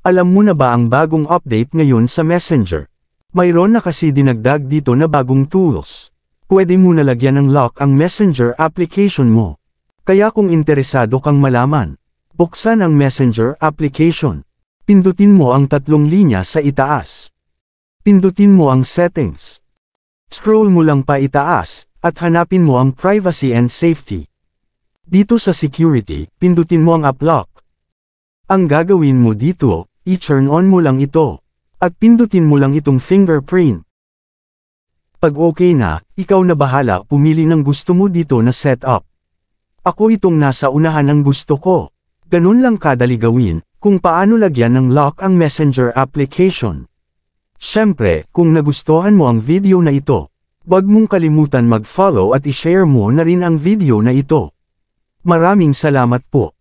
Alam mo na ba ang bagong update ngayon sa Messenger? Mayroon na kasi dinagdag dito na bagong tools. Pwede mo nalagyan ng lock ang Messenger application mo. Kaya kung interesado kang malaman, buksan ang Messenger application. Pindutin mo ang tatlong linya sa itaas. Pindutin mo ang settings. Scroll mo lang pa itaas, at hanapin mo ang privacy and safety. Dito sa security, pindutin mo ang app lock. Ang gagawin mo dito, i-turn on mo lang ito. At pindutin mo lang itong fingerprint. Pag okay na, ikaw na bahala pumili ng gusto mo dito na setup. Ako itong nasa unahan ang gusto ko. Ganun lang kadali gawin, kung paano lagyan ng lock ang Messenger application. Siyempre, kung nagustuhan mo ang video na ito, huwag mong kalimutan mag-follow at i-share mo na rin ang video na ito. Maraming salamat po.